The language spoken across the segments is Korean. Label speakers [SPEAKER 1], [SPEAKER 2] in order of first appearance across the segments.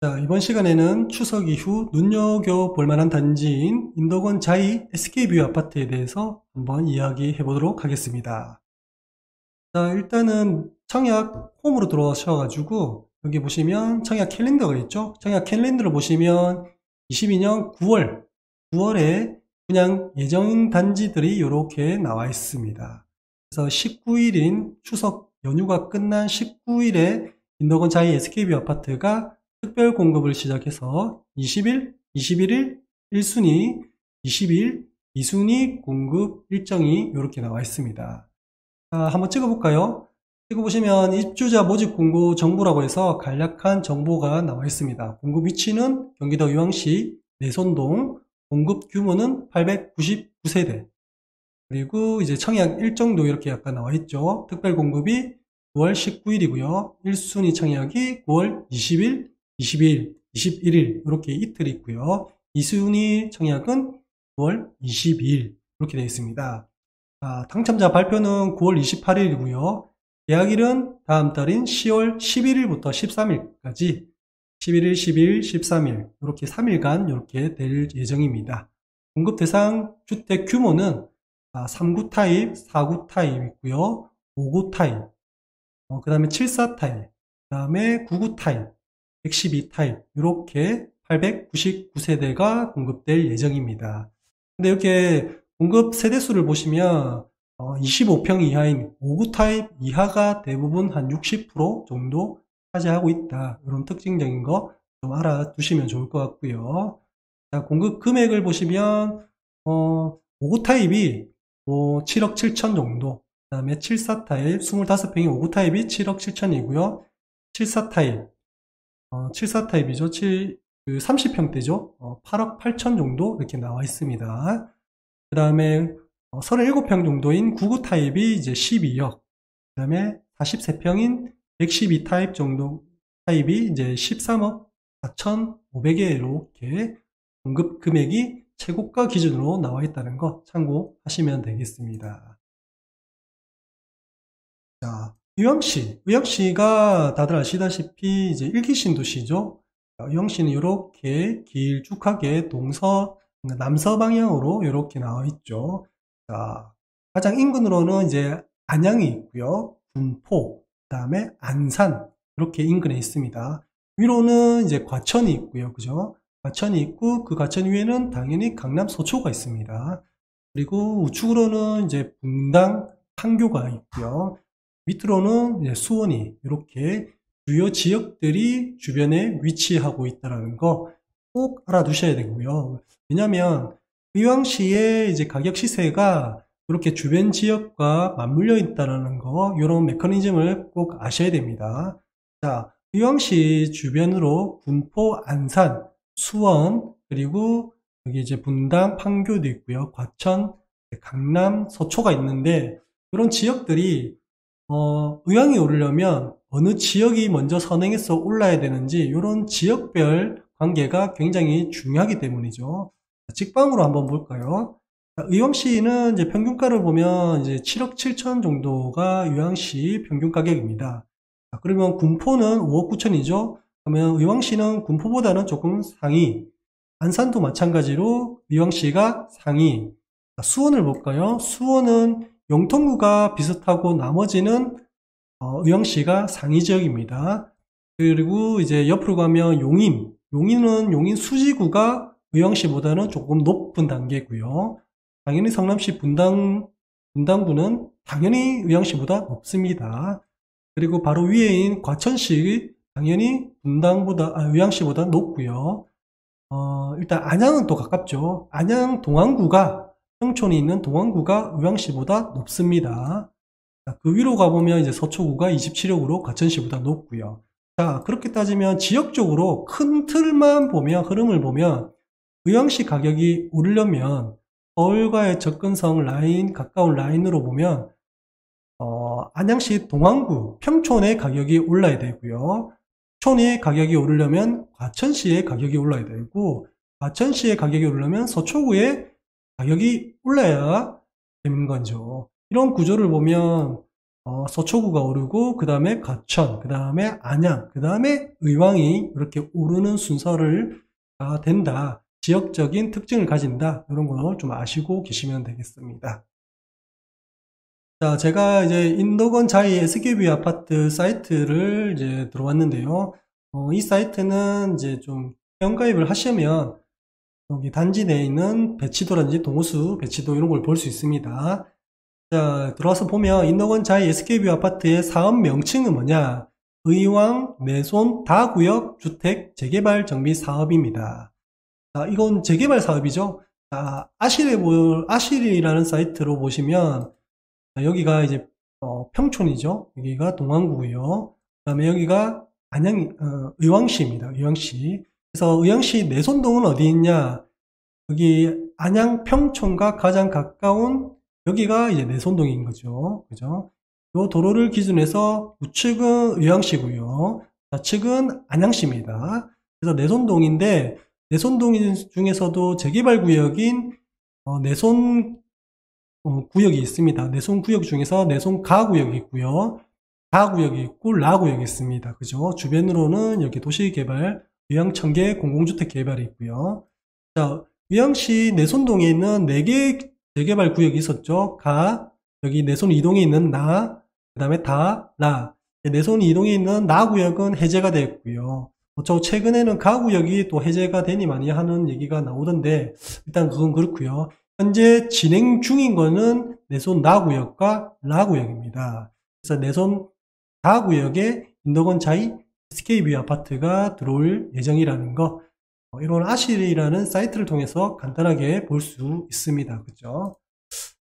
[SPEAKER 1] 자, 이번 시간에는 추석 이후 눈여겨볼 만한 단지인 인덕원 자이 SK뷰 아파트에 대해서 한번 이야기해 보도록 하겠습니다. 자, 일단은 청약 홈으로 들어오셔가지고 여기 보시면 청약 캘린더가 있죠? 청약 캘린더를 보시면 22년 9월에 분양 예정 단지들이 이렇게 나와 있습니다. 그래서 19일인 추석 연휴가 끝난 19일에 인덕원 자이 SK뷰 아파트가 특별 공급을 시작해서 20일, 21일 1순위, 20일 2순위 공급 일정이 이렇게 나와 있습니다. 자, 한번 찍어볼까요? 찍어보시면 입주자 모집 공고 정보라고 해서 간략한 정보가 나와 있습니다. 공급 위치는 경기도 의왕시 내손동, 공급 규모는 899세대, 그리고 이제 청약 일정도 이렇게 약간 나와 있죠. 특별 공급이 9월 19일이고요. 1순위 청약이 9월 20일, 22일, 21일 이렇게 이틀 있고요. 2순위 청약은 9월 22일 이렇게 되어 있습니다. 당첨자 발표는 9월 28일이고요. 계약일은 다음 달인 10월 11일부터 13일까지 11일, 12일, 13일 이렇게 3일간 이렇게 될 예정입니다. 공급 대상 주택 규모는 3구 타입, 4구 타입 있고요. 5구 타입, 그 다음에 74 타입, 그 다음에 99 타입, 112 타입 이렇게 899세대가 공급될 예정입니다. 근데 이렇게 공급 세대수를 보시면 25평 이하인 5구 타입 이하가 대부분 한 60% 정도 차지하고 있다. 이런 특징적인 거 좀 알아두시면 좋을 것 같고요. 자, 공급 금액을 보시면 5구 타입이 7억 7천 정도, 그 다음에 74 타입 25평이 5구 타입이 7억 7천이고요. 74 타입 74 타입이죠. 30평대죠. 8억 8천 정도 이렇게 나와 있습니다. 그 다음에 37평 정도인 99 타입이 이제 12억, 그 다음에 43평인 112 타입 정도 타입이 이제 13억 4,500에 이렇게 공급 금액이 최고가 기준으로 나와 있다는 거 참고하시면 되겠습니다. 자, 의왕시가 다들 아시다시피 이제 일기 신도시죠. 의왕시는 이렇게 길쭉하게 남서 방향으로 이렇게 나와 있죠. 자, 가장 인근으로는 이제 안양이 있고요. 군포, 그 다음에 안산 이렇게 인근에 있습니다. 위로는 이제 과천이 있고요. 그죠? 과천이 있고 그 과천 위에는 당연히 강남 서초가 있습니다. 그리고 우측으로는 이제 분당 판교가 있고요. 밑으로는 이제 수원이 이렇게 주요 지역들이 주변에 위치하고 있다는 거 꼭 알아두셔야 되고요. 왜냐하면 의왕시의 이제 가격 시세가 이렇게 주변 지역과 맞물려 있다는 거, 이런 메커니즘을 꼭 아셔야 됩니다. 자, 의왕시 주변으로 군포, 안산, 수원, 그리고 여기 이제 분당, 판교도 있고요. 과천, 강남, 서초가 있는데 이런 지역들이 의왕이 오르려면 어느 지역이 먼저 선행해서 올라야 되는지 이런 지역별 관계가 굉장히 중요하기 때문이죠. 직방으로 한번 볼까요? 의왕시는 이제 평균가를 보면 이제 7억 7천 정도가 의왕시 평균 가격입니다. 그러면 군포는 5억 9천이죠. 그러면 의왕시는 군포보다는 조금 상위, 안산도 마찬가지로 의왕시가 상위. 수원을 볼까요? 수원은 영통구가 비슷하고 나머지는 의왕시가 상위 지역입니다. 그리고 이제 옆으로 가면 용인은 용인 수지구가 의왕시보다는 조금 높은 단계고요. 당연히 성남시 분당구는 당연히 의왕시보다 높습니다. 그리고 바로 위에인 과천시 당연히 의왕시보다 높고요. 일단 안양은 또 가깝죠. 안양 동안구가 평촌이 있는 동안구가 의왕시보다 높습니다. 그 위로 가보면 이제 서초구가 27억으로 과천시보다 높고요. 자, 그렇게 따지면 지역적으로 큰 틀만 보면, 흐름을 보면 의왕시 가격이 오르려면 서울과의 접근성 라인, 가까운 라인으로 보면 안양시 동안구, 평촌의 가격이 올라야 되고요. 평촌의 가격이 오르려면 과천시의 가격이 올라야 되고, 과천시의 가격이 오르려면 서초구의 가격이 올라야 되는 거죠. 이런 구조를 보면 서초구가 오르고, 그 다음에 과천, 그 다음에 안양, 그 다음에 의왕이 이렇게 오르는 순서를 된다. 지역적인 특징을 가진다. 이런 거 좀 아시고 계시면 되겠습니다. 자, 제가 이제 인덕원 자이 SK뷰 아파트 사이트를 이제 들어왔는데요. 이 사이트는 이제 좀 회원가입을 하시면 여기 단지 내에 있는 배치도라든지 동호수, 배치도 이런 걸 볼 수 있습니다. 자, 들어와서 보면 인덕원 자이 SK뷰 아파트의 사업 명칭은 뭐냐? 의왕, 내손, 다구역 주택 재개발 정비 사업입니다. 자, 이건 재개발 사업이죠. 자, 아실이라는 사이트로 보시면 여기가 이제 평촌이죠. 여기가 동안구고요. 그 다음에 여기가 의왕시입니다. 의왕시. 그래서 의왕시 내손동은 어디 있냐? 여기 안양 평촌과 가장 가까운 여기가 이제 내손동인 거죠. 그죠? 이 도로를 기준해서 우측은 의왕시고요. 좌측은 안양시입니다. 그래서 내손동인데 내손동 중에서도 재개발 구역인 내손 구역이 있습니다. 내손 구역 중에서 내손 가구역이 있고요. 다구역이 있고 라구역이 있습니다. 그죠? 주변으로는 여기 도시개발, 의왕청계 공공주택 개발이 있고요. 자, 의왕시 내손동에 있는 4개 재개발 구역이 있었죠. 여기 내손 이동에 있는 그 다음에 라. 내손 이동에 있는 구역은 해제가 됐고요. 저 최근에는 가구역이 또 해제가 되니 많이 하는 얘기가 나오던데 일단 그건 그렇고요. 현재 진행 중인 거는 내손 나구역과 라구역입니다. 그래서 내손 다구역에 인덕원 자이 SK뷰 아파트가 들어올 예정이라는 거, 이런 아실이라는 사이트를 통해서 간단하게 볼 수 있습니다. 그죠?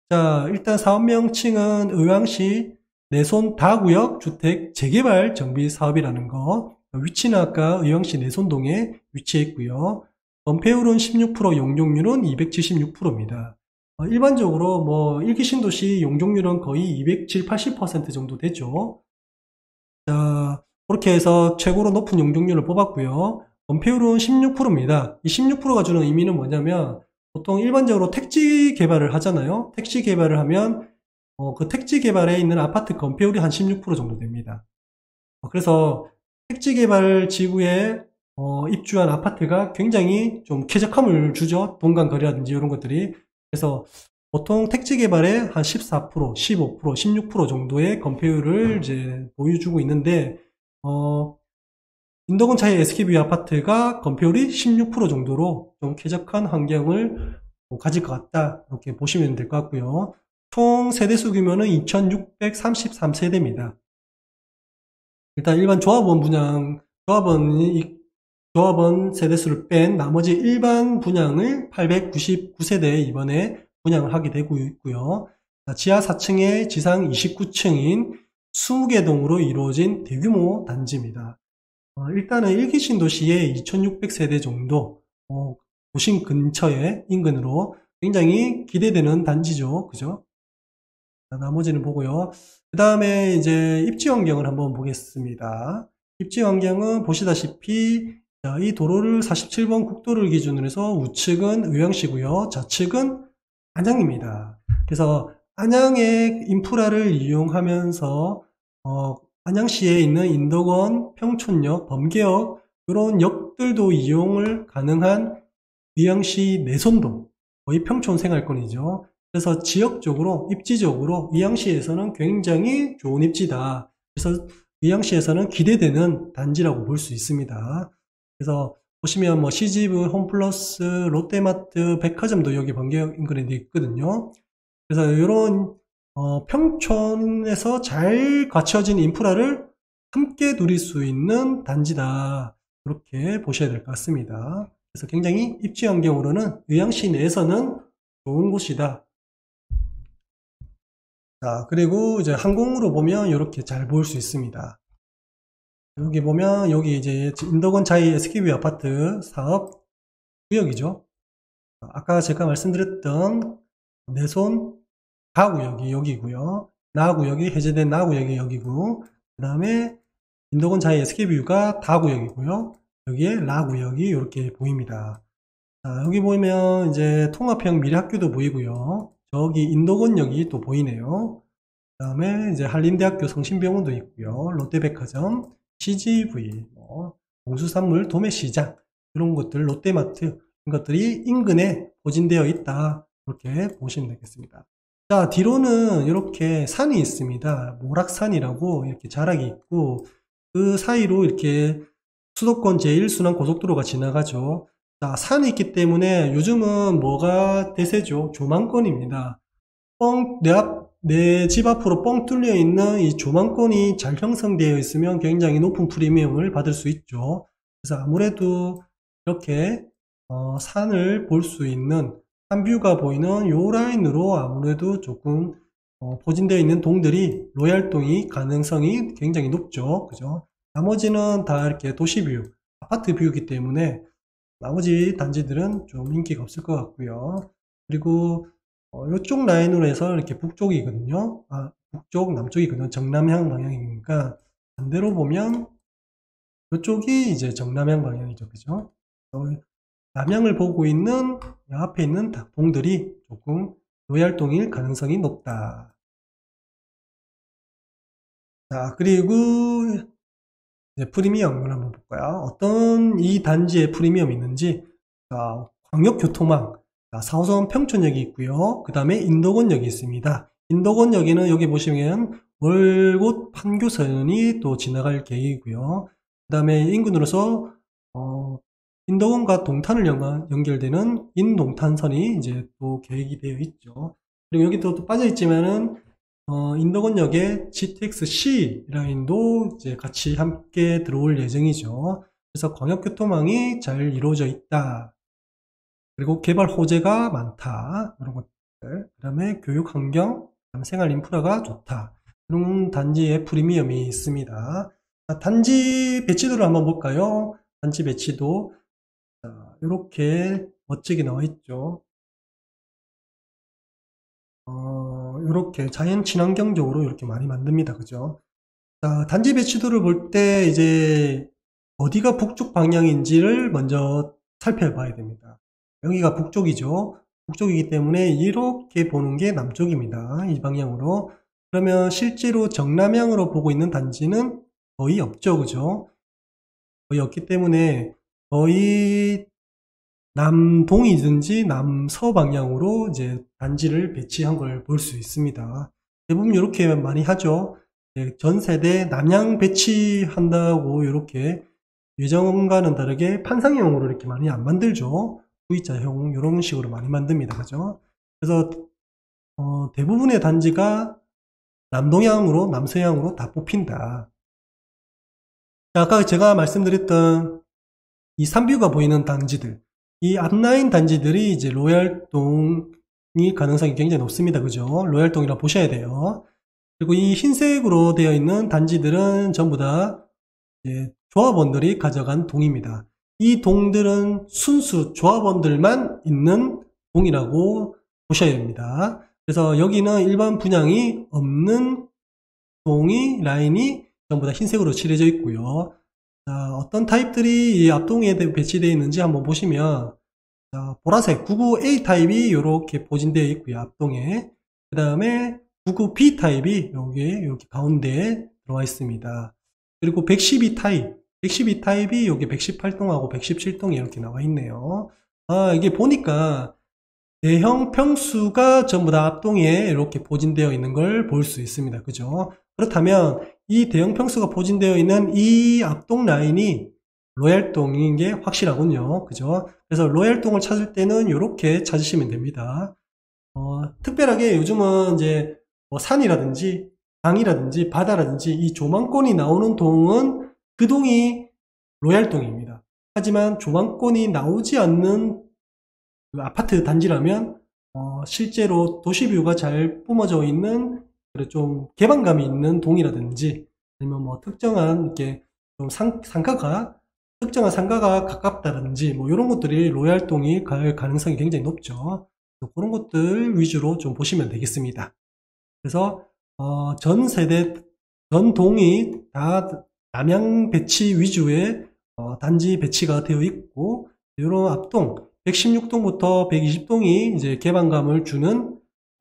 [SPEAKER 1] 자, 일단 사업 명칭은 의왕시 내손 다구역 주택 재개발 정비 사업이라는 거, 위치는 아까 의왕시 내손동에 위치해 있고요. 건폐율은 16%, 용적률은 276%입니다. 일반적으로 뭐 1기 신도시 용적률은 거의 270, 80% 정도 되죠. 자, 그렇게 해서 최고로 높은 용적률을 뽑았고요. 건폐율은 16%입니다. 이 16%가 주는 의미는 뭐냐면 보통 일반적으로 택지 개발을 하잖아요. 택지 개발을 하면 그 택지 개발에 있는 아파트 건폐율이 한 16% 정도 됩니다. 그래서 택지 개발 지구에 입주한 아파트가 굉장히 좀 쾌적함을 주죠. 동간거리라든지 이런 것들이. 그래서 보통 택지 개발에 한 14%, 15%, 16% 정도의 건폐율을 이제 보여주고 있는데, 인덕원 자이 SK뷰 아파트가 건폐율이 16% 정도로 좀 쾌적한 환경을 가질 것 같다. 이렇게 보시면 될 것 같고요. 총 세대수 규모는 2633세대입니다. 일단 일반 조합원 세대수를 뺀 나머지 일반 분양을 899세대에 이번에 분양을 하게 되고 있고요. 지하 4층에 지상 29층인 20개 동으로 이루어진 대규모 단지입니다. 일단은 1기 신도시에 2600세대 정도, 도심 근처에 인근으로 굉장히 기대되는 단지죠. 그죠? 나머지는 보고요. 그 다음에 이제 입지 환경을 한번 보겠습니다. 입지 환경은 보시다시피 이 도로를 47번 국도를 기준으로 해서 우측은 의왕시고요. 좌측은 안양입니다. 그래서 안양의 인프라를 이용하면서 안양시에 있는 인덕원, 평촌역, 범계역 이런 역들도 이용을 가능한 의왕시 내손동, 거의 평촌 생활권이죠. 그래서 지역적으로, 입지적으로 의왕시에서는 굉장히 좋은 입지다. 그래서 의왕시에서는 기대되는 단지라고 볼 수 있습니다. 그래서 보시면 뭐 CGV, 홈플러스, 롯데마트, 백화점도 여기 범계역 인근에 있거든요. 그래서 이런 평촌에서 잘 갖춰진 인프라를 함께 누릴 수 있는 단지다. 그렇게 보셔야 될 것 같습니다. 그래서 굉장히 입지 환경으로는 의왕시 내에서는 좋은 곳이다. 자, 그리고 이제 항공으로 보면 이렇게 잘 볼 수 있습니다. 여기 보면 여기 이제 인덕원 자이 SK뷰 아파트 사업 구역이죠. 아까 제가 말씀드렸던 내손 가구역이 여기고요. 나구역이 해제된 나구역이 여기고, 그 다음에 인덕원 자이 SK뷰가 다구역이고요. 여기에 라구역이 이렇게 보입니다. 자, 여기 보면 이제 통합형 미래학교도 보이고요. 저기 인덕원역이 또 보이네요. 그다음에 이제 한림대학교 성심병원도 있고요. 롯데백화점, CGV, 농수산물 도매시장 이런 것들, 롯데마트 이런 것들이 인근에 포진되어 있다. 이렇게 보시면 되겠습니다. 자, 뒤로는 이렇게 산이 있습니다. 모락산이라고 이렇게 자락이 있고 그 사이로 이렇게 수도권 제1순환 고속도로가 지나가죠. 자, 산이 있기 때문에 요즘은 뭐가 대세죠? 조망권입니다. 내 집 앞으로 뻥 뚫려 있는 이 조망권이 잘 형성되어 있으면 굉장히 높은 프리미엄을 받을 수 있죠. 그래서 아무래도 이렇게 산을 볼 수 있는 산뷰가 보이는 요 라인으로 아무래도 조금 포진되어 있는 동들이 로얄동이 가능성이 굉장히 높죠. 그죠? 나머지는 다 이렇게 도시뷰, 아파트 뷰이기 때문에 나머지 단지들은 좀 인기가 없을 것 같고요. 그리고 이쪽 라인으로 해서 이렇게 북쪽이거든요. 북쪽, 남쪽이거든요. 정남향 방향이니까 반대로 보면 이쪽이 이제 정남향 방향이죠. 그죠? 남향을 보고 있는 앞에 있는 동들이 조금 로얄동일 가능성이 높다. 자, 그리고 이제 프리미엄을 한번 볼까요? 어떤 이 단지에 프리미엄이 있는지. 자, 광역교통망, 자, 4호선 평촌역이 있고요. 그 다음에 인도권역이 있습니다. 인도권역에는 여기 보시면 월곶 판교선이 또 지나갈 계획이고요. 그 다음에 인근으로서 인도권과 동탄을 연결되는 인동탄선이 이제 또 계획이 되어 있죠. 그리고 여기도 또 빠져 있지만은 인도권역에 GTX-C 라인도 이제 같이 함께 들어올 예정이죠. 그래서 광역교통망이 잘 이루어져 있다. 그리고 개발 호재가 많다. 이런 것들. 그 다음에 교육 환경, 생활 인프라가 좋다. 이런 단지의 프리미엄이 있습니다. 단지 배치도를 한번 볼까요? 단지 배치도. 이렇게 멋지게 나와 있죠. 이렇게 자연 친환경적으로 이렇게 많이 만듭니다. 그죠? 자, 단지 배치도를 볼 때 이제 어디가 북쪽 방향인지를 먼저 살펴봐야 됩니다. 여기가 북쪽이죠. 북쪽이기 때문에 이렇게 보는 게 남쪽입니다. 이 방향으로. 그러면 실제로 정남향으로 보고 있는 단지는 거의 없죠. 그죠? 거의 없기 때문에 거의 남동이든지 남서 방향으로 이제 단지를 배치한 걸 볼 수 있습니다. 대부분 이렇게 많이 하죠. 전 세대 남향 배치한다고 이렇게 예전과는 다르게 판상형으로 이렇게 많이 안 만들죠. V자형 이런 식으로 많이 만듭니다. 그죠? 그래서 대부분의 단지가 남동향으로 남서향으로 다 뽑힌다. 아까 제가 말씀드렸던 이 산뷰가 보이는 단지들, 이 앞라인 단지들이 이제 로얄동이 가능성이 굉장히 높습니다. 그죠? 로얄동이라 보셔야 돼요. 그리고 이 흰색으로 되어 있는 단지들은 전부 다 이제 조합원들이 가져간 동입니다. 이 동들은 순수 조합원들만 있는 동이라고 보셔야 됩니다. 그래서 여기는 일반 분양이 없는 동이 라인이 전부 다 흰색으로 칠해져 있고요. 자, 어떤 타입들이 이 앞동에 배치되어 있는지 한번 보시면, 자, 보라색 99A 타입이 이렇게 포진되어 있고요. 앞동에. 그 다음에 99B 타입이 여기 가운데에 들어와 있습니다. 그리고 112 타입, 112 타입이 여기 118동하고 117동이 이렇게 나와 있네요. 이게 보니까 대형 평수가 전부 다 앞동에 이렇게 포진되어 있는 걸 볼 수 있습니다. 그죠? 그렇다면 이 대형 평수가 포진되어 있는 이 앞동 라인이 로얄동인 게 확실하군요. 그죠? 그래서 로얄동을 찾을 때는 이렇게 찾으시면 됩니다. 특별하게 요즘은 이제 뭐 산이라든지 강이라든지 바다라든지 이 조망권이 나오는 동은 그 동이 로얄동입니다. 하지만 조망권이 나오지 않는 그 아파트 단지라면 실제로 도시뷰가 잘 뿜어져 있는 좀 개방감이 있는 동이라든지 아니면 뭐 특정한 이렇게 좀 특정한 상가가 가깝다든지 뭐 이런 것들이 로얄동이 갈 가능성이 굉장히 높죠. 그런 것들 위주로 좀 보시면 되겠습니다. 그래서 전 세대 전 동이 다 남향 배치 위주의 단지 배치가 되어 있고 이런 앞동 116동부터 120동이 이제 개방감을 주는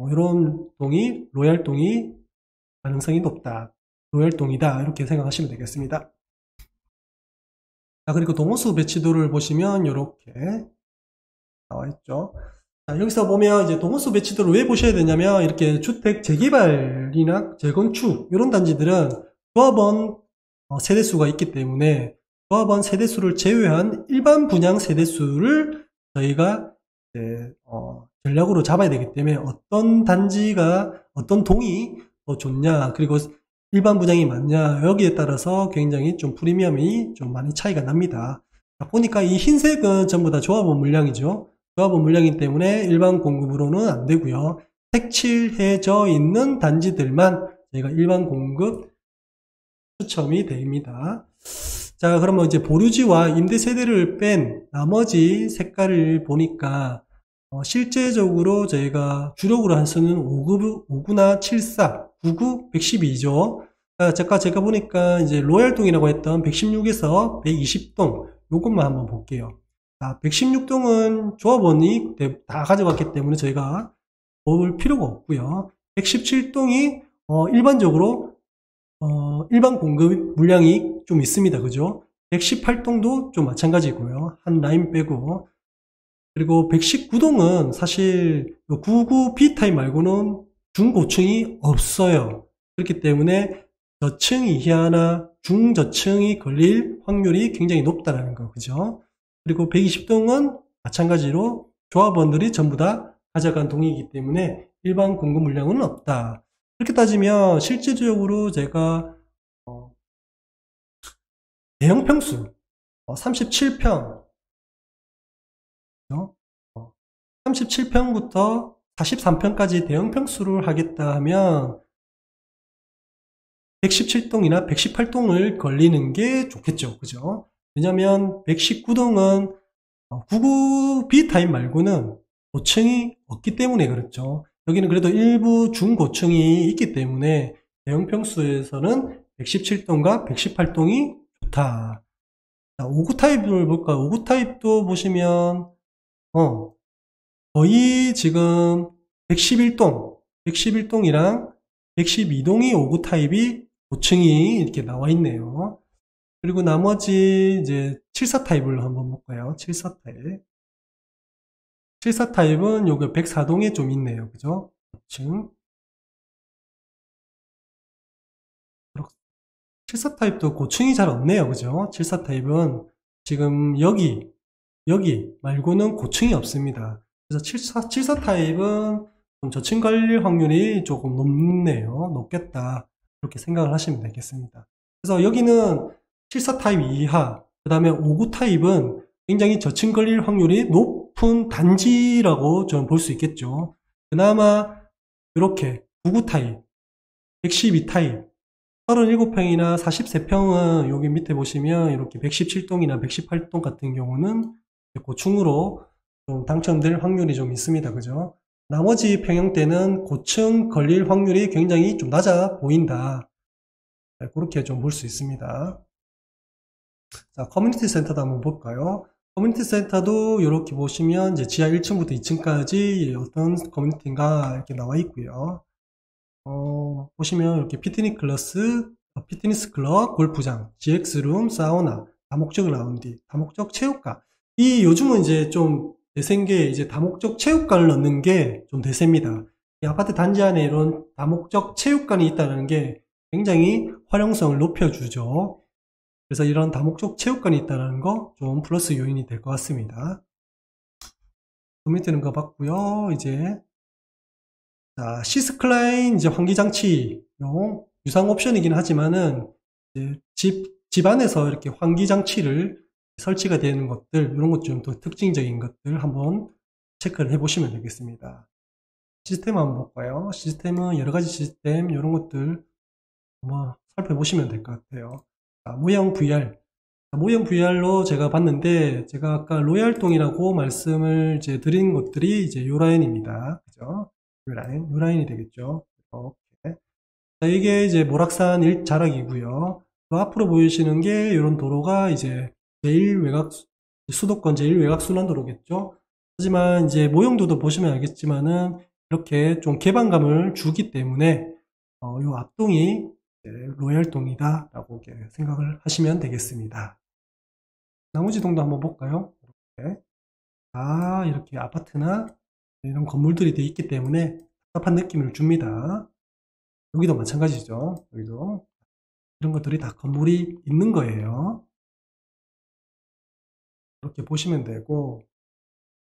[SPEAKER 1] 이런 동이 로얄동이 가능성이 높다. 로열동이다. 이렇게 생각하시면 되겠습니다. 자, 그리고 동호수 배치도를 보시면 이렇게 나와 있죠. 자, 여기서 보면 이제 동호수 배치도를 왜 보셔야 되냐면 이렇게 주택 재개발이나 재건축 이런 단지들은 조합원 세대수가 있기 때문에 조합원 세대수를 제외한 일반 분양 세대수를 저희가 이제 전략으로 잡아야 되기 때문에 어떤 단지가 어떤 동이 더 좋냐 그리고 일반 분양이 맞냐 여기에 따라서 굉장히 좀 프리미엄이 좀 많이 차이가 납니다. 보니까 이 흰색은 전부 다 조합원 물량이죠. 조합원 물량이기 때문에 일반 공급으로는 안 되고요. 색칠해져 있는 단지들만 저희가 일반 공급 추첨이 됩니다. 자, 그러면 이제 보류지와 임대 세대를 뺀 나머지 색깔을 보니까 실제적으로 저희가 주력으로 쓰는 5구나 74, 99, 112죠. 제가 보니까 이제 로얄동이라고 했던 116에서 120동 요것만 한번 볼게요. 116동은 조합원이 다 가져갔기 때문에 저희가 볼 필요가 없고요. 117동이 일반적으로 일반 공급 물량이 좀 있습니다. 그죠? 118동도 좀 마찬가지고요. 한 라인 빼고. 그리고 119동은 사실 99B 타입 말고는 중고층이 없어요. 그렇기 때문에 저층 이하나 중저층이 걸릴 확률이 굉장히 높다는 거. 그죠? 그리고 120동은 마찬가지로 조합원들이 전부 다 가져간 동이기 때문에 일반 공급 물량은 없다. 그렇게 따지면 실질적으로 제가 대형 평수 37평 37평부터 43평까지 대형 평수를 하겠다 하면 117동이나 118동을 걸리는 게 좋겠죠. 그죠? 왜냐면 119동은 99B 타입 말고는 고층이 없기 때문에 그렇죠. 여기는 그래도 일부 중고층이 있기 때문에 대형 평수에서는 117동과 118동이 좋다. 자, 5구 타입을 볼까요? 5구 타입도 보시면 거의 지금 111동이랑 112동이 5구 타입이 고층이 이렇게 나와 있네요. 그리고 나머지 이제 74 타입을 한번 볼까요? 74 타입. 74 타입은 요거 104동에 좀 있네요. 그죠? 고층. 74 타입도 고층이 잘 없네요. 그죠? 74 타입은 지금 여기 말고는 고층이 없습니다. 그래서 74 타입은 좀 저층 걸릴 확률이 조금 높네요. 높겠다. 그렇게 생각을 하시면 되겠습니다. 그래서 여기는 74 타입 이하, 그 다음에 59 타입은 굉장히 저층 걸릴 확률이 높은 단지라고 좀 볼 수 있겠죠. 그나마 이렇게 99 타입, 112 타입, 37평이나 43평은 여기 밑에 보시면 이렇게 117동이나 118동 같은 경우는 고층으로 좀 당첨될 확률이 좀 있습니다. 그죠? 나머지 평형대는 고층 걸릴 확률이 굉장히 좀 낮아 보인다. 그렇게 좀 볼 수 있습니다. 자, 커뮤니티 센터도 한번 볼까요? 커뮤니티 센터도 이렇게 보시면 이제 지하 1층부터 2층까지 어떤 커뮤니티인가 이렇게 나와 있고요. 보시면 이렇게 피트니스 클럽, 골프장, GX룸, 사우나, 다목적 라운지, 다목적 체육관. 요즘은 이제 좀 대세인 게 이제 다목적 체육관을 넣는 게 좀 대세입니다. 이 아파트 단지 안에 이런 다목적 체육관이 있다는 게 굉장히 활용성을 높여주죠. 그래서 이런 다목적 체육관이 있다는 거 좀 플러스 요인이 될 것 같습니다. 커뮤니티는 거 봤고요. 이제 자, 시스클라인 이제 환기장치용 유상 옵션이긴 하지만은 이제 집 안에서 이렇게 환기장치를 설치가 되는 것들 이런 것 좀 더 특징적인 것들 한번 체크를 해보시면 되겠습니다. 시스템 한번 볼까요? 시스템은 여러 가지 시스템 이런 것들 한번 살펴보시면 될 것 같아요. 자, 모형 VR. 모형 VR로 제가 봤는데 제가 아까 로얄동이라고 말씀을 이제 드린 것들이 이제 요 라인입니다. 그죠? 요 라인이 되겠죠. 이렇게. 자, 이게 이제 모락산 1자락이고요. 그 앞으로 보이시는 게 이런 도로가 이제 수도권 제1외곽 순환도로겠죠. 하지만 이제 모형도도 보시면 알겠지만은 이렇게 좀 개방감을 주기 때문에 요 앞동이 로얄동이다 라고 생각을 하시면 되겠습니다. 나머지 동도 한번 볼까요? 이렇게. 이렇게 아파트나 이런 건물들이 되어 있기 때문에 답답한 느낌을 줍니다. 여기도 마찬가지죠. 여기도 이런 것들이 다 건물이 있는 거예요. 이렇게 보시면 되고,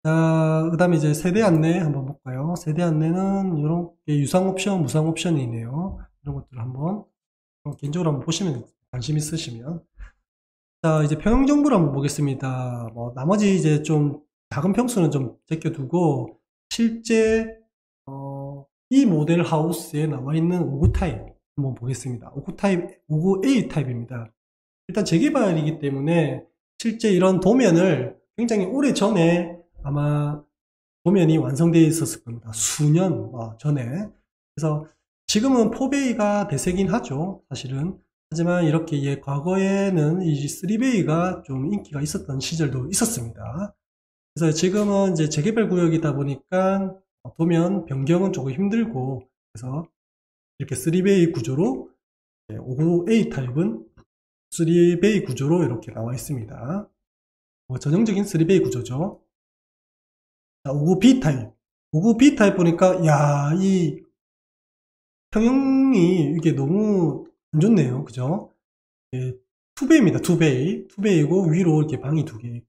[SPEAKER 1] 자, 그 다음에 이제 세대 안내 한번 볼까요? 세대 안내는 이렇게 유상 옵션, 무상 옵션이 있네요. 이런 것들 한번 개인적으로 한번 보시면 관심 있으시면. 자, 이제 평형 정보를 한번 보겠습니다. 나머지 이제 좀 작은 평수는 좀 제껴두고, 실제, 이 모델 하우스에 나와 있는 59 타입 한번 보겠습니다. 59 타입, 59A 타입입니다. 일단 재개발이기 때문에 실제 이런 도면을 굉장히 오래 전에 아마 도면이 완성되어 있었을 겁니다. 수년 전에. 그래서 지금은 4베이가 대세긴 하죠. 사실은. 하지만 이렇게 과거에는 이 3베이가 좀 인기가 있었던 시절도 있었습니다. 그래서 지금은 이제 재개발 구역이다 보니까 도면 변경은 조금 힘들고, 그래서 이렇게 3베이 구조로 59A 타입은 3베이 구조로 이렇게 나와 있습니다. 전형적인 3베이 구조죠. 자, 59B 타입. 59B 타입 보니까, 야, 이 평형이 이게 너무 안 좋네요. 그죠? 2베이입니다. 2베이. 2베이고 위로 이렇게 방이 2개.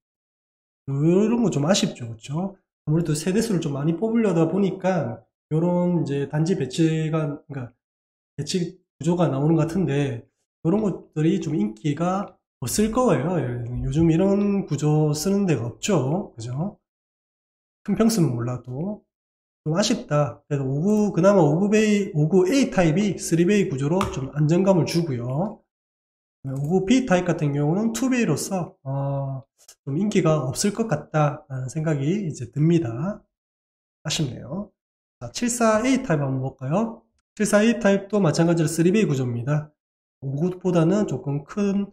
[SPEAKER 1] 이런 거 좀 아쉽죠. 그렇죠? 아무래도 세대수를 좀 많이 뽑으려다 보니까 이런 이제 단지 배치가, 그러니까 배치 구조가 나오는 것 같은데, 이런 것들이 좀 인기가 없을 거예요. 요즘 이런 구조 쓰는 데가 없죠. 그죠? 큰 평수는 몰라도. 좀 아쉽다. 그래서 그나마 59A 타입이 3베이 구조로 좀 안정감을 주고요. 59B 타입 같은 경우는 2베이로서, 좀 인기가 없을 것 같다라는 생각이 이제 듭니다. 아쉽네요. 자, 74A 타입 한번 볼까요? 74A 타입도 마찬가지로 3베이 구조입니다. 59보다는 조금 큰,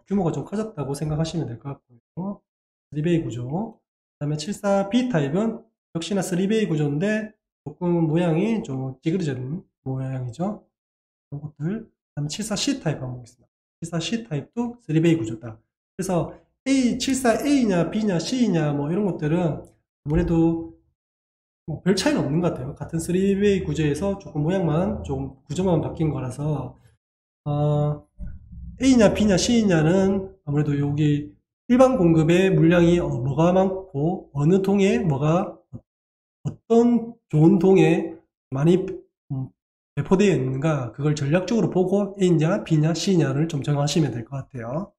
[SPEAKER 1] 규모가 좀 커졌다고 생각하시면 될 것 같고요. 3베이 구조. 그 다음에 74B 타입은 역시나 3베이 구조인데 조금 모양이 좀 찌그러진 모양이죠. 이런 것들. 그 다음에 74C 타입 한번 보겠습니다. 74C 타입도 3베이 구조다. 그래서 74A냐, B냐, C냐, 이런 것들은 아무래도 별 차이는 없는 것 같아요. 같은 3베이 구조에서 조금 모양만, 좀 구조만 바뀐 거라서, A냐, B냐, C냐는 아무래도 여기 일반 공급의 물량이 뭐가 많고, 어느 동에 어떤 좋은 동에 많이 배포되어 있는가, 그걸 전략적으로 보고 A냐, B냐, C냐를 좀 정하시면 될 것 같아요.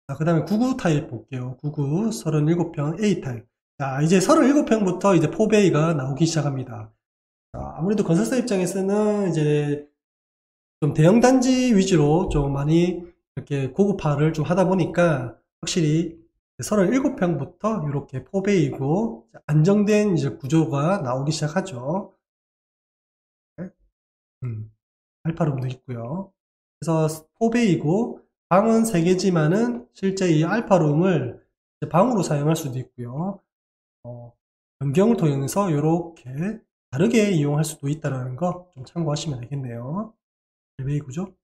[SPEAKER 1] 자, 그 다음에 99 타입 볼게요. 99, 37평 A 타입. 자, 이제 37평부터 이제 4베이가 나오기 시작합니다. 자, 아무래도 건설사 입장에서는 이제 좀 대형 단지 위주로 좀 많이 이렇게 고급화를 좀 하다 보니까 확실히 37평부터 이렇게 4베이고 안정된 이제 구조가 나오기 시작하죠. 알파룸도 있고요. 그래서 4베이고 방은 3개지만은 실제 이 알파룸을 방으로 사용할 수도 있고요. 변경을 통해서 이렇게 다르게 이용할 수도 있다는 거 좀 참고하시면 되겠네요. 1베이 구조.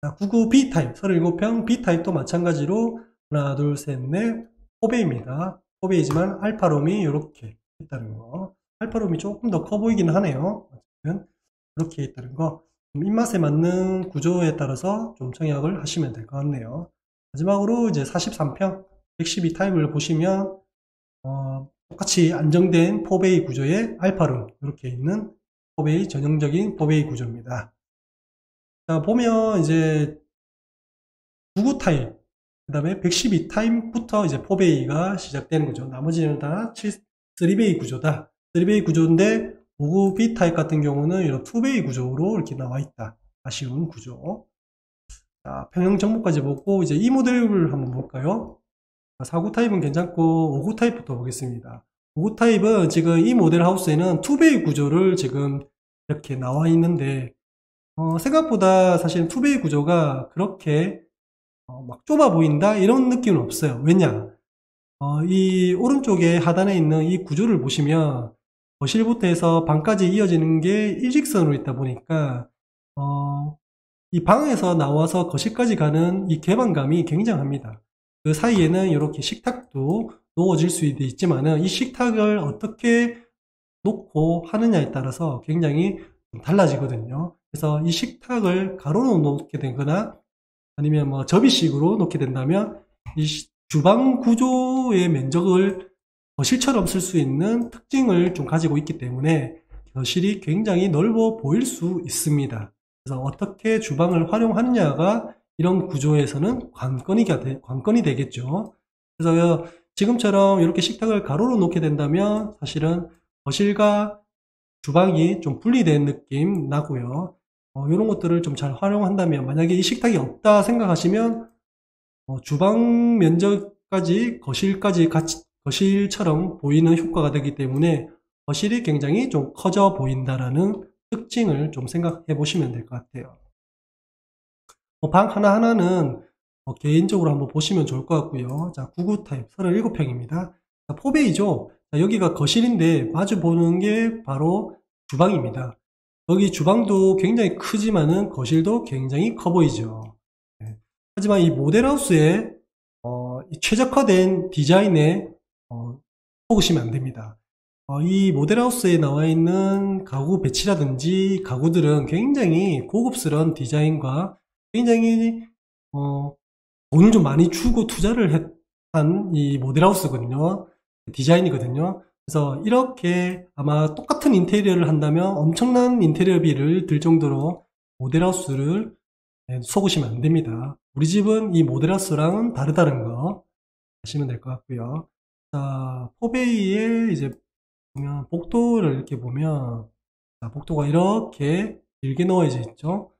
[SPEAKER 1] 자, 99B 타입, 37평 B 타입도 마찬가지로 하나, 둘, 셋, 넷, 4베이입니다. 4베이지만 알파룸이 이렇게 있다는 거. 알파룸이 조금 더 커 보이기는 하네요. 어쨌든 이렇게 있다는 거. 입맛에 맞는 구조에 따라서 좀 청약을 하시면 될 것 같네요. 마지막으로 이제 43평 112 타입을 보시면 똑같이 안정된 4베이 구조의 알파룸 이렇게 있는 4베이 전형적인 4베이 구조입니다. 자, 보면 이제 99 타입 그 다음에 112 타입부터 이제 4베이가 시작되는 거죠. 나머지는 다 3베이 구조다. 3베이 구조인데 59B 타입 같은 경우는 이런 2베이 구조로 이렇게 나와 있다. 아쉬운 구조. 자, 평형 정보까지 보고 이제 이 모델을 한번 볼까요? 49 타입은 괜찮고 59 타입부터 보겠습니다. 59 타입은 지금 이 모델 하우스에는 2베이 구조를 지금 이렇게 나와 있는데 생각보다 사실 2베이 구조가 그렇게 막 좁아 보인다 이런 느낌은 없어요. 왜냐? 이 오른쪽에 하단에 있는 이 구조를 보시면 거실부터 해서 방까지 이어지는 게 일직선으로 있다 보니까 이 방에서 나와서 거실까지 가는 이 개방감이 굉장합니다. 그 사이에는 이렇게 식탁도 놓아질 수도 있지만은 이 식탁을 어떻게 놓고 하느냐에 따라서 굉장히 달라지거든요. 그래서 이 식탁을 가로로 놓게 되거나 아니면 뭐 접이식으로 놓게 된다면 이 주방 구조의 면적을 거실처럼 쓸 수 있는 특징을 좀 가지고 있기 때문에 거실이 굉장히 넓어 보일 수 있습니다. 그래서 어떻게 주방을 활용하느냐가 이런 구조에서는 관건이 되겠죠. 그래서 지금처럼 이렇게 식탁을 가로로 놓게 된다면 사실은 거실과 주방이 좀 분리된 느낌 나고요. 이런 것들을 좀 잘 활용한다면, 만약에 이 식탁이 없다 생각하시면 주방 면적까지 거실까지 같이 거실처럼 보이는 효과가 되기 때문에 거실이 굉장히 좀 커져 보인다라는 특징을 좀 생각해 보시면 될 것 같아요. 방 하나하나는 개인적으로 한번 보시면 좋을 것 같고요. 자, 99 타입 37평입니다. 4베이죠. 여기가 거실인데 마주 보는 게 바로 주방입니다. 여기 주방도 굉장히 크지만은 거실도 굉장히 커 보이죠. 네. 하지만 이 모델하우스의 최적화된 디자인에 속으시면 안 됩니다. 이 모델하우스에 나와 있는 가구 배치라든지 가구들은 굉장히 고급스러운 디자인과 굉장히 돈을 좀 많이 주고 투자를 한 이 모델하우스거든요. 디자인이거든요. 그래서 이렇게 아마 똑같은 인테리어를 한다면 엄청난 인테리어비를 들 정도로 모델하우스를 속으시면 안 됩니다. 우리 집은 이 모델하우스랑은 다르다는 거 아시면 될 것 같고요. 자, 4베이에 이제 보면 복도를 이렇게 보면, 자, 복도가 이렇게 길게 놓여져 있죠.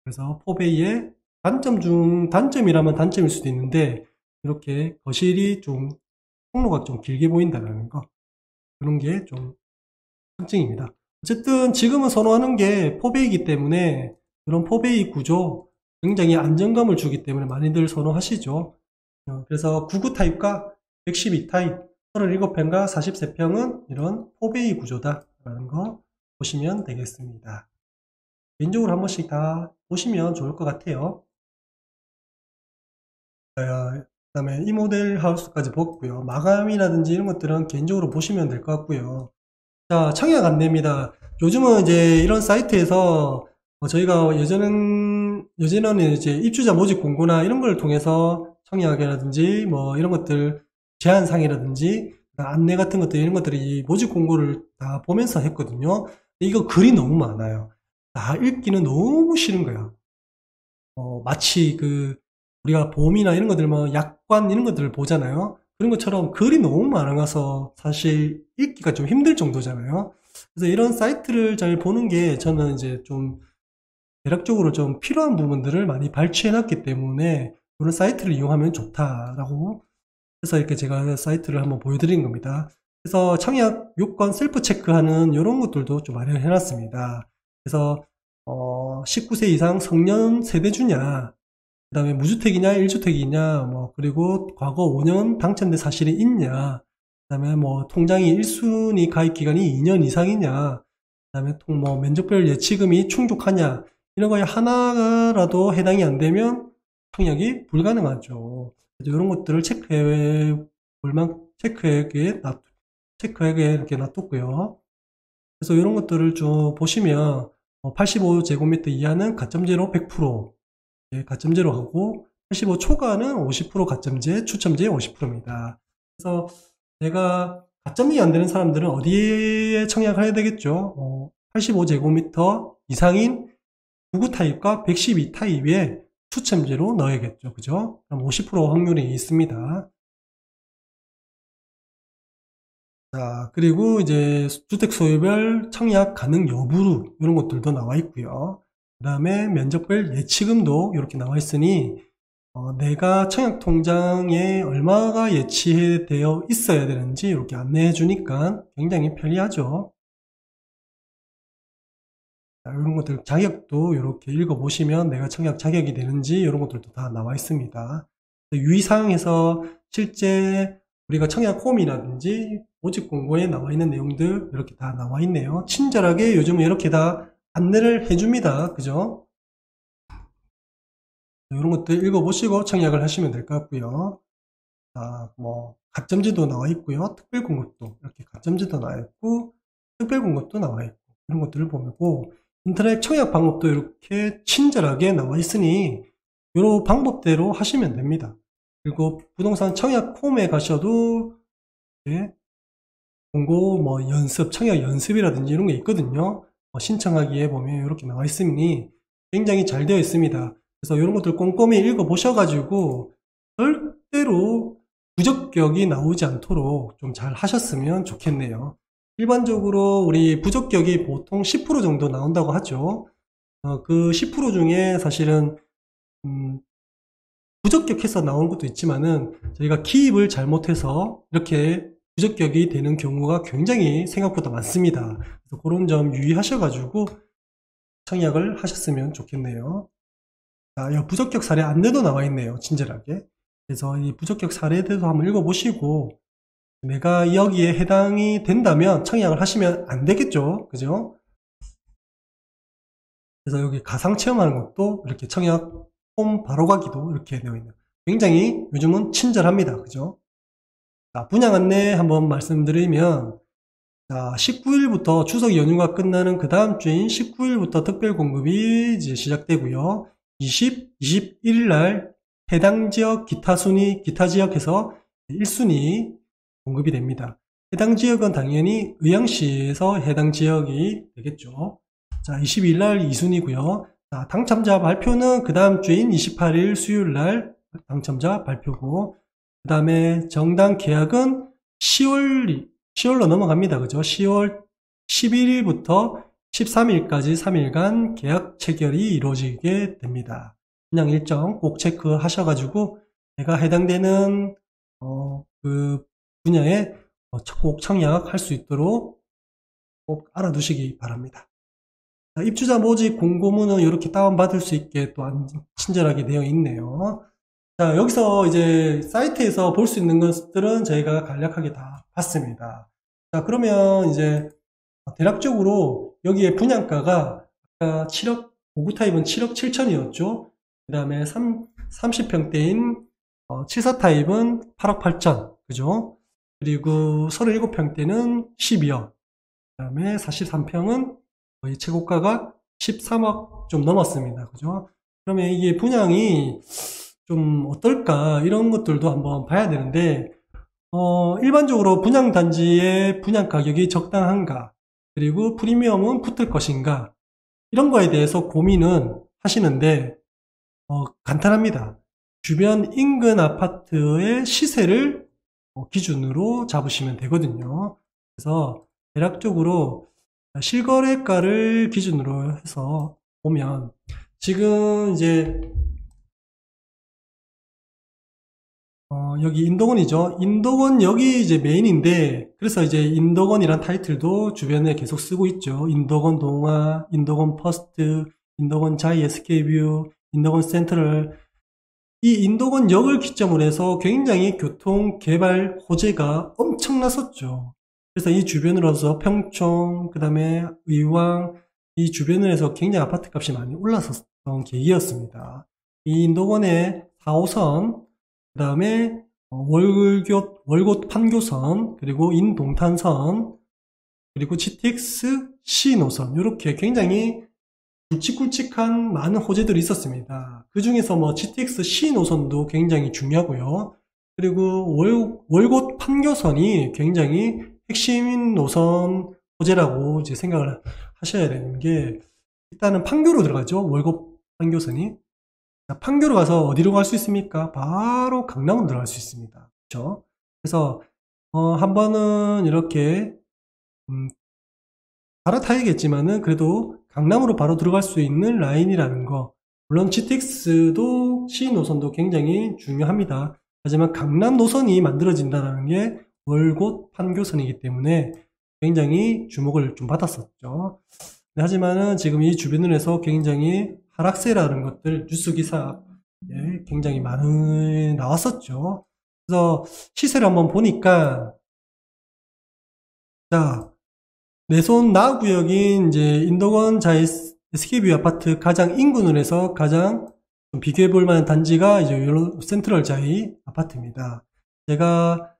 [SPEAKER 1] 그래서 4베이의 단점이라면 단점일 수도 있는데, 이렇게 거실이 좀 통로가 좀 길게 보인다는 거, 그런 게 좀 특징입니다. 어쨌든 지금은 선호하는 게 4베이이기 때문에 그런 4베이 구조 굉장히 안정감을 주기 때문에 많이들 선호하시죠. 그래서 99 타입과 112 타입 37평과 43평은 이런 4베이 구조다라는 거 보시면 되겠습니다. 개인적으로 한 번씩 다 보시면 좋을 것 같아요. 그 다음에 이 모델 하우스까지 봤고요. 마감이라든지 이런 것들은 개인적으로 보시면 될 것 같고요. 자, 청약 안내입니다. 요즘은 이제 이런 사이트에서 저희가 예전에는 이제 입주자 모집 공고나 이런 걸 통해서 청약이라든지 뭐 이런 것들 제한사항이라든지 안내 같은 것들 이런 것들이 모집 공고를 다 보면서 했거든요. 근데 이거 글이 너무 많아요. 다 읽기는 너무 싫은 거야. 마치 우리가 보험이나 이런 것들 뭐 약관 이런 것들을 보잖아요. 그런 것처럼 글이 너무 많아서 사실 읽기가 좀 힘들 정도잖아요. 그래서 이런 사이트를 잘 보는 게 저는 이제 좀 대략적으로 좀 필요한 부분들을 많이 발췌해 놨기 때문에 이런 사이트를 이용하면 좋다라고 해서 이렇게 제가 사이트를 한번 보여드린 겁니다. 그래서 청약 요건 셀프 체크하는 이런 것들도 좀 마련해 놨습니다. 그래서 19세 이상 성년 세대주냐, 그 다음에 무주택이냐 1주택이냐, 뭐 그리고 과거 5년 당첨된 사실이 있냐, 그 다음에 뭐 통장이 1순위 가입 기간이 2년 이상이냐, 그 다음에 뭐 면적별 예치금이 충족하냐, 이런 거에 하나라도 해당이 안 되면 청약이 불가능하죠. 그래서 이런 것들을 체크해 이렇게 놔뒀고요. 그래서 이런 것들을 쭉 보시면 85제곱미터 이하는 가점제로 100%, 가점제로 하고 85 초과는 50% 가점제, 추첨제 50%입니다. 그래서 내가 가점이 안 되는 사람들은 어디에 청약을 해야 되겠죠? 85제곱미터 이상인 99 타입과 112 타입에 추첨제로 넣어야겠죠. 그죠? 그럼 50% 확률이 있습니다. 자, 그리고 이제 주택 소유별 청약 가능 여부 이런 것들도 나와 있고요. 그 다음에 면적별 예치금도 이렇게 나와 있으니 내가 청약 통장에 얼마가 예치되어 있어야 되는지 이렇게 안내해 주니까 굉장히 편리하죠. 자, 이런 것들 자격도 이렇게 읽어보시면 내가 청약 자격이 되는지 이런 것들도 다 나와 있습니다. 유의사항에서 실제 우리가 청약 홈이라든지 모집 공고에 나와 있는 내용들 이렇게 다 나와 있네요. 친절하게 요즘은 이렇게 다 안내를 해줍니다. 그죠? 이런 것들 읽어보시고 청약을 하시면 될 것 같고요. 뭐 가점제도 나와 있고요. 특별 공급도 이렇게 가점제도 나와 있고 특별 공급도 나와 있고 이런 것들을 보고 인터넷 청약 방법도 이렇게 친절하게 나와 있으니 이런 방법대로 하시면 됩니다. 그리고 부동산 청약 홈에 가셔도 공고 뭐 연습, 청약 연습이라든지 이런 게 있거든요. 신청하기에 보면 이렇게 나와 있으니 굉장히 잘 되어 있습니다. 그래서 이런 것들 꼼꼼히 읽어 보셔가지고 절대로 부적격이 나오지 않도록 좀 잘 하셨으면 좋겠네요. 일반적으로 우리 부적격이 보통 10% 정도 나온다고 하죠. 그 10% 중에 사실은 부적격해서 나온 것도 있지만은 저희가 기입을 잘못해서 이렇게 부적격이 되는 경우가 굉장히 생각보다 많습니다. 그래서 그런 점 유의하셔가지고 청약을 하셨으면 좋겠네요. 자, 부적격 사례 안내도 나와 있네요. 친절하게. 그래서 이 부적격 사례들도 한번 읽어보시고 내가 여기에 해당이 된다면 청약을 하시면 안 되겠죠. 그죠? 그래서 여기 가상 체험하는 것도 이렇게 청약 홈 바로 가기도 이렇게 되어 있네요. 굉장히 요즘은 친절합니다. 그죠? 자, 분양 안내 한번 말씀드리면 자, 19일부터 추석 연휴가 끝나는 그 다음 주인 19일부터 특별 공급이 이제 시작되고요. 21일 날 해당 지역 기타 순위, 기타 지역에서 1순위 공급이 됩니다. 해당 지역은 당연히 의왕시에서 해당 지역이 되겠죠. 자, 22일 날 2순위고요. 자, 당첨자 발표는 그 다음 주인 28일 수요일 날 당첨자 발표고, 그 다음에 정당 계약은 10월로 넘어갑니다. 그죠? 10월 11일부터 13일까지 3일간 계약 체결이 이루어지게 됩니다. 그냥 일정 꼭 체크하셔가지고 내가 해당되는 그 분야에 꼭 청약할 수 있도록 꼭 알아두시기 바랍니다. 입주자 모집 공고문은 이렇게 다운받을 수 있게 또 친절하게 되어 있네요. 자, 여기서 이제 사이트에서 볼 수 있는 것들은 저희가 간략하게 다 봤습니다. 자, 그러면 이제 대략적으로 여기에 분양가가 아까 7억, 5구 타입은 7억 7천이었죠. 그 다음에 30평대인 74 타입은 8억 8천, 그죠? 그리고 37평대는 12억. 그 다음에 43평은 거의 최고가가 13억 좀 넘었습니다. 그죠? 그러면 이게 분양이 좀 어떨까 이런 것들도 한번 봐야 되는데 일반적으로 분양단지의 분양 가격이 적당한가 그리고 프리미엄은 붙을 것인가 이런 거에 대해서 고민은 하시는데 간단합니다. 주변 인근 아파트의 시세를 기준으로 잡으시면 되거든요. 그래서 대략적으로 실거래가를 기준으로 해서 보면 지금 이제 여기 인도건이죠. 인도건 여기 이제 메인인데 그래서 이제 인도건이란 타이틀도 주변에 계속 쓰고 있죠. 인도건 동화, 인도건 퍼스트, 인도건 자이 SK뷰, 인도건 센트럴. 이 인도건 역을 기점으로 해서 굉장히 교통 개발 호재가 엄청났었죠. 그래서 이 주변으로서 평촌, 그 다음에 의왕, 이 주변을 해서 굉장히 아파트 값이 많이 올랐었던 계기였습니다. 이 인도건의 4호선, 그 다음에 월곶 판교선, 그리고 인동탄선, 그리고 GTX C 노선, 이렇게 굉장히 굵직굵직한 많은 호재들이 있었습니다. 그 중에서 뭐 GTX C 노선도 굉장히 중요하고요. 그리고 월곶 판교선이 굉장히 핵심 노선 호재라고 이제 생각을 하셔야 되는 게 일단은 판교로 들어가죠. 월곶 판교선이. 판교로 가서 어디로 갈 수 있습니까? 바로 강남으로 들어갈 수 있습니다. 그렇죠? 그래서 한 번은 이렇게 갈아타야겠지만은 그래도 강남으로 바로 들어갈 수 있는 라인이라는 거. 물론 GTX도 C 노선도 굉장히 중요합니다. 하지만 강남 노선이 만들어진다는 게 월곶 판교선이기 때문에 굉장히 주목을 좀 받았었죠. 하지만은 지금 이 주변을 해서 굉장히 하락세라는 것들 뉴스 기사 굉장히 많이 나왔었죠. 그래서 시세를 한번 보니까, 자, 내손 나구역인 이제 인덕원 자이 SK뷰 아파트 가장 인근으로 해서 가장 좀 비교해 볼 만한 단지가 이제 이런 센트럴 자이 아파트입니다. 제가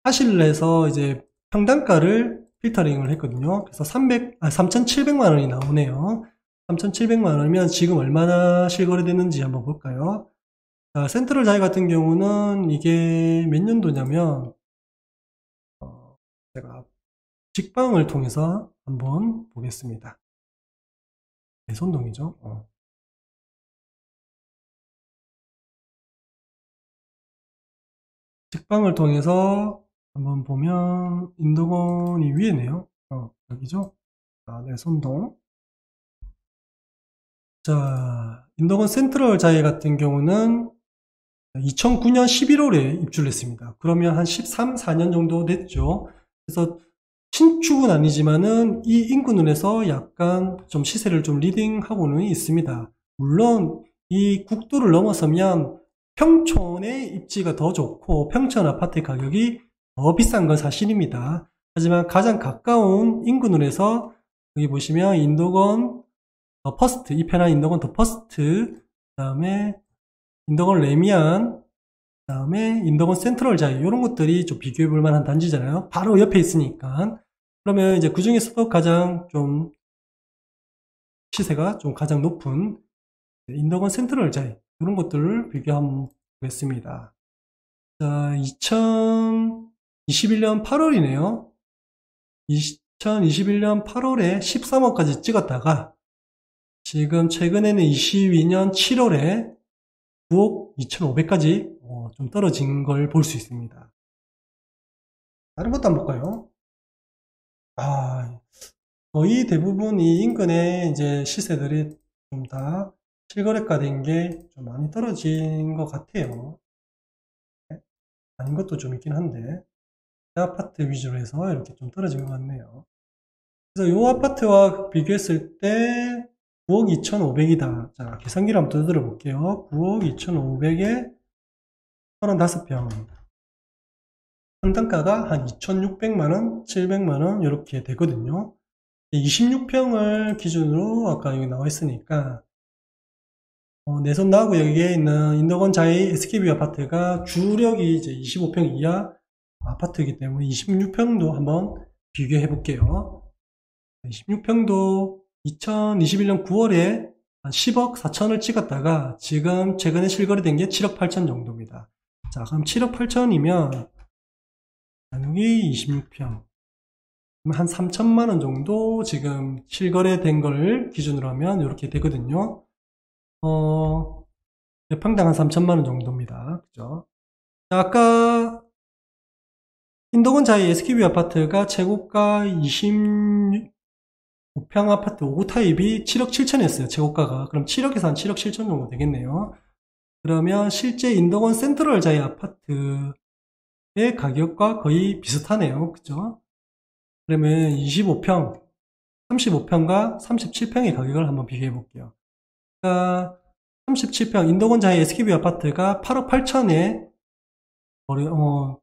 [SPEAKER 1] 하실을 해서 이제 평당가를 필터링을 했거든요. 그래서 3,700만 원이 나오네요. 3,700만 원이면 지금 얼마나 실거래됐는지 한번 볼까요? 자, 센트럴 자이 같은 경우는 이게 몇 년도냐면, 제가 직방을 통해서 한번 보겠습니다. 내손동이죠. 직방을 통해서 한번 보면 인덕원이 위에네요. 여기죠. 내손동. 자, 인덕원 센트럴 자이 같은 경우는 2009년 11월에 입주를 했습니다. 그러면 한 13, 14년 정도 됐죠. 그래서 신축은 아니지만은 이 인근으로 해서 약간 좀 시세를 좀 리딩하고는 있습니다. 물론 이 국도를 넘어서면 평촌의 입지가 더 좋고 평촌 아파트 가격이 더 비싼 건 사실입니다. 하지만 가장 가까운 인근으로 해서 여기 보시면 인덕원 더 퍼스트, 이 편한 인덕원 더 퍼스트, 그 다음에 인덕원 레미안, 그 다음에 인덕원 센트럴 자이, 이런 것들이 좀 비교해 볼 만한 단지잖아요. 바로 옆에 있으니까. 그러면 이제 그 중에서도 가장 좀 시세가 좀 가장 높은 인덕원 센트럴 자이, 이런 것들을 비교하면 보겠습니다. 자, 2021년 8월이네요. 2021년 8월에 13억까지 찍었다가 지금 최근에는 22년 7월에 9억 2,500까지 좀 떨어진 걸 볼 수 있습니다. 다른 것도 한번 볼까요? 거의 대부분 이 인근의 이제 시세들이 좀 다 실거래가 된 게 좀 많이 떨어진 것 같아요. 아닌 것도 좀 있긴 한데, 아파트 위주로 해서 이렇게 좀 떨어진 것 같네요. 그래서 이 아파트와 비교했을 때 9억 2,500이다. 자, 계산기를 한번 두드려 볼게요. 9억 2,500에 35평. 평당가가 한 2,600만원, 700만원 이렇게 되거든요. 26평을 기준으로 아까 여기 나와 있으니까 내손 나구 여기에 있는 인덕원 자이 SK뷰 아파트가 주력이 이제 25평 이하 아파트이기 때문에 26평도 한번 비교해 볼게요. 26평도 2021년 9월에 한 10억 4천을 찍었다가 지금 최근에 실거래된 게 7억 8천 정도입니다. 자, 그럼 7억 8천이면 여기 26평 한 3천만원 정도 지금 실거래된 걸 기준으로 하면 이렇게 되거든요. 몇 평당 한 3천만원 정도입니다. 그죠? 자, 아까 인덕원 자이 SK뷰 아파트가 최고가 25평 아파트 5구 타입이 7억 7천이었어요. 최고가가. 그럼 7억에서 한 7억 7천 정도 되겠네요. 그러면 실제 인덕원 센트럴 자이 아파트의 가격과 거의 비슷하네요. 그죠? 그러면 25평, 35평과 37평의 가격을 한번 비교해 볼게요. 그러니까 37평 인덕원 자이 SK뷰 아파트가 8억 8천에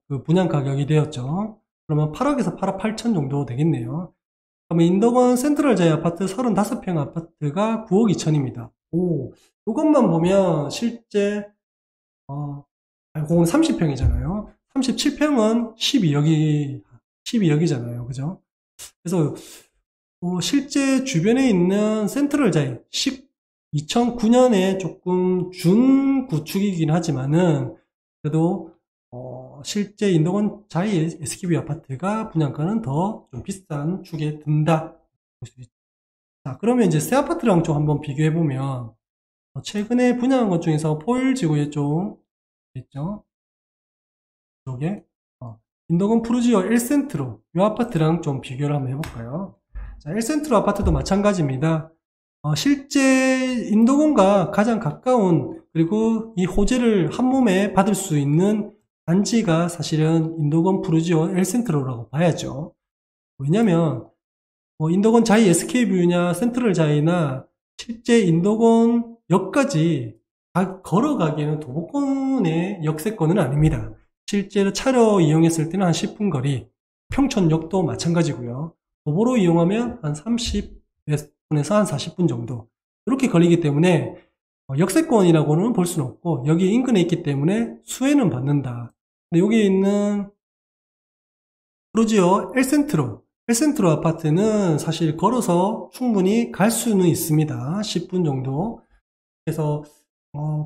[SPEAKER 1] 그 분양 가격이 되었죠. 그러면 8억에서 8억 8천 정도 되겠네요. 그러면 인덕원 센트럴 자이 아파트 35평 아파트가 9억 2천입니다. 이것만 보면 실제 그건 30평이잖아요. 37평은 12억이잖아요. 그죠? 그래서 실제 주변에 있는 센트럴 자이 2009년에 조금 준구축이긴 하지만은 그래도 실제 인덕원 자이 SK뷰 아파트가 분양가는 더 좀 비싼 축에 든다. 볼 수 있죠. 자, 그러면 이제 새 아파트랑 좀 한번 비교해 보면 최근에 분양한 것 중에서 포일지구에 좀 있죠. 이쪽에 인덕원 푸르지오 1센트로 이 아파트랑 좀 비교를 한번 해볼까요? 자, 1센트로 아파트도 마찬가지입니다. 실제 인덕원과 가장 가까운 그리고 이 호재를 한 몸에 받을 수 있는 단지가 사실은 인덕원 푸르지오 1센트로라고 봐야죠. 왜냐면 인덕원 자이 SK뷰냐 센트럴 자이나 실제 인덕원 역까지 걸어가기에는 도보권의 역세권은 아닙니다. 실제로 차로 이용했을 때는 한 10분 거리, 평촌역도 마찬가지고요. 도보로 이용하면 한 30분에서 한 40분 정도 이렇게 걸리기 때문에 역세권이라고는 볼 수는 없고 여기 인근에 있기 때문에 수혜는 받는다. 근데 여기에 있는 프루지오 엘센트로 아파트는 사실 걸어서 충분히 갈 수는 있습니다. 10분 정도. 그래서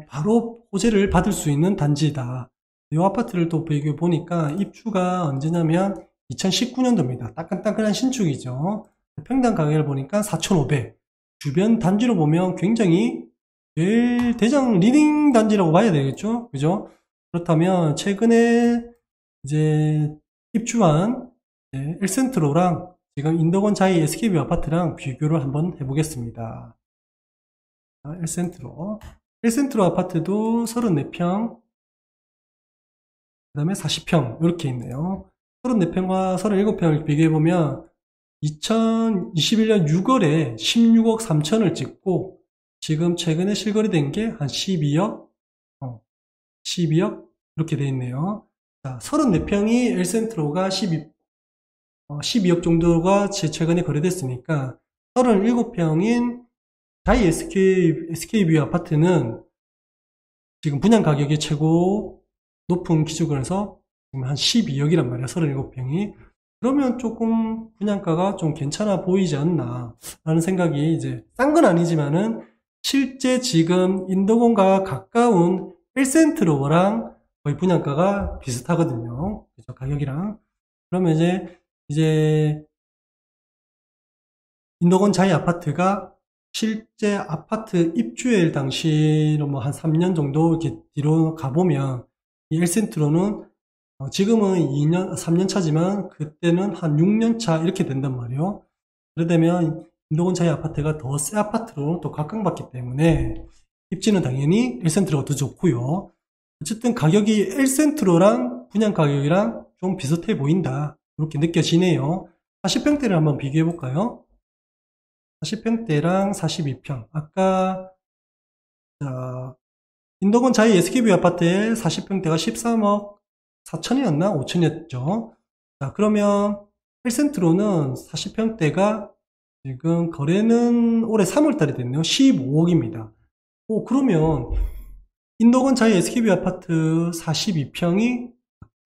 [SPEAKER 1] 바로 호재를 받을 수 있는 단지다. 이 아파트를 또 비교해 보니까 입주가 언제냐면 2019년도입니다. 따끈따끈한 신축이죠. 평당 가격을 보니까 4,500. 주변 단지로 보면 굉장히 제일 대장 리딩 단지라고 봐야 되겠죠? 그죠? 그렇다면 최근에 이제 입주한 엘센트로랑 지금 인덕원 자이 SK뷰 아파트랑 비교를 한번 해보겠습니다. 엘센트로 아파트도 34평, 그 다음에 40평 이렇게 있네요. 34평과 37평을 비교해보면 2021년 6월에 16억 3천을 찍고 지금 최근에 실거래된 게 한 12억 이렇게 돼 있네요. 자, 34평이 엘센트로가 12억 정도가 최근에 거래됐으니까 37평인 자이 SK뷰 아파트는 지금 분양 가격이 최고 높은 기준에서 지금 한 12억이란 말이야. 37평이. 그러면 조금 분양가가 좀 괜찮아 보이지 않나 라는 생각이, 이제 싼 건 아니지만은 실제 지금 인덕원과 가까운 엘센트로랑 거의 분양가가 비슷하거든요. 그죠? 가격이랑. 그러면 이제 인덕원 자이 아파트가 실제 아파트 입주일 당시로 뭐 한 3년 정도 이렇게 뒤로 가보면 이 엘센트로는 지금은 3년 차지만 그때는 한 6년 차 이렇게 된단 말이에요. 그러다면 인덕원 자이 아파트가 더 새 아파트로 또 각광받기 때문에 입지는 당연히 엘센트로가 더 좋고요. 어쨌든 가격이 엘센트로랑 분양 가격이랑 좀 비슷해 보인다. 이렇게 느껴지네요. 40평대를 한번 비교해 볼까요? 40평대랑 42평. 아까 인덕원 자이 SK뷰 아파트의 40평대가 13억 4천이었나? 5천이었죠. 자, 그러면 엘센트로는 40평대가 지금 거래는 올해 3월달에 됐네요. 15억입니다. 그러면 인덕원 자이 SK뷰 아파트 42평이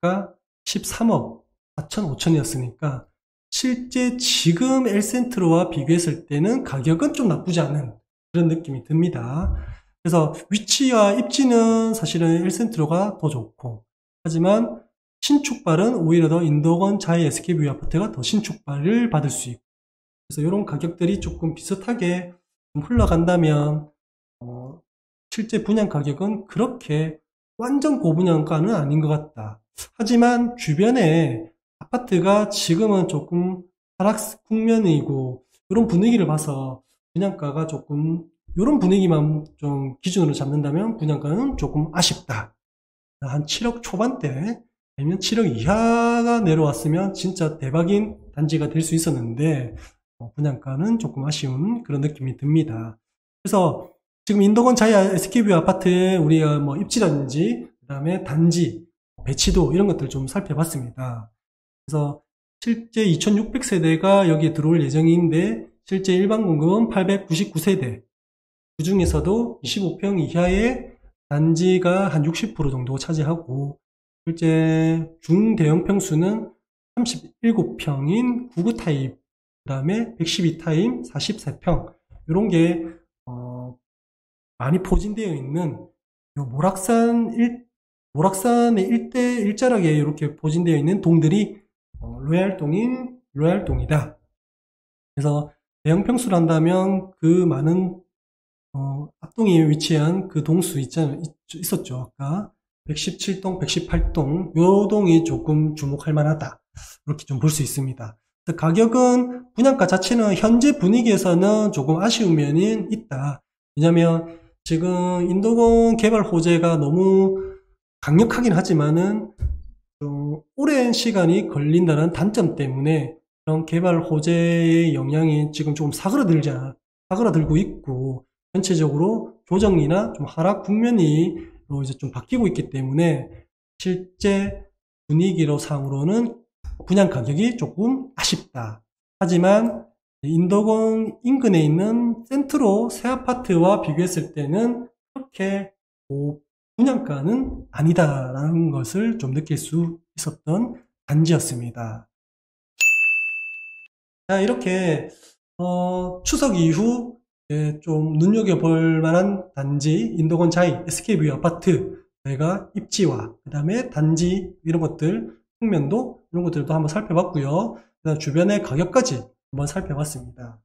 [SPEAKER 1] 아까 13억 4천 5천이었으니까 실제 지금 엘센트로와 비교했을 때는 가격은 좀 나쁘지 않은 그런 느낌이 듭니다. 그래서 위치와 입지는 사실은 엘센트로가 더 좋고, 하지만 신축발은 오히려 더 인덕원 자이 SK뷰 아파트가 더 신축발을 받을 수 있고, 그래서 이런 가격들이 조금 비슷하게 흘러간다면 실제 분양 가격은 그렇게 완전 고분양가는 아닌 것 같다. 하지만 주변에 아파트가 지금은 조금 하락 국면이고 이런 분위기를 봐서 분양가가 조금 이런 분위기만 좀 기준으로 잡는다면 분양가는 조금 아쉽다. 한 7억 초반대 아니면 7억 이하가 내려왔으면 진짜 대박인 단지가 될 수 있었는데 분양가는 조금 아쉬운 그런 느낌이 듭니다. 그래서 지금 인덕원 자이 SK뷰 아파트에 우리가 뭐 입지라든지 그 다음에 단지 배치도 이런 것들 좀 살펴봤습니다. 그래서 실제 2600세대가 여기에 들어올 예정인데 실제 일반 공급은 899세대, 그 중에서도 25평 이하의 단지가 한 60% 정도 차지하고 실제 중대형 평수는 37평인 99 타입, 그 다음에 112 타입 43평 이런 게 많이 포진되어 있는 요 모락산의 일자락에 이렇게 포진되어 있는 동들이 로얄동이다. 그래서 대형 평수를 한다면 그 많은 앞동에 위치한 그 동수 있었죠. 아까 117동, 118동 요 동이 조금 주목할 만하다. 이렇게 좀 볼 수 있습니다. 가격은 분양가 자체는 현재 분위기에서는 조금 아쉬운 면이 있다. 왜냐하면 지금 인덕원 개발 호재가 너무 강력하긴 하지만은 좀 오랜 시간이 걸린다는 단점 때문에 그런 개발 호재의 영향이 지금 조금 사그라들고 있고 전체적으로 조정이나 좀 하락 국면이 이제 좀 바뀌고 있기 때문에 실제 분위기로 상으로는 분양 가격이 조금 아쉽다. 하지만 인도공 인근에 있는 센트로 새 아파트와 비교했을 때는 그렇게 분양가는 아니다라는 것을 좀 느낄 수 있었던 단지였습니다. 자, 이렇게 추석 이후 좀 눈여겨볼 만한 단지, 인도건 자이, SK뷰 아파트 저희가 입지와 그 다음에 단지 이런 것들, 평면도 이런 것들도 한번 살펴봤고요. 그다음 주변의 가격까지 한번 살펴봤습니다.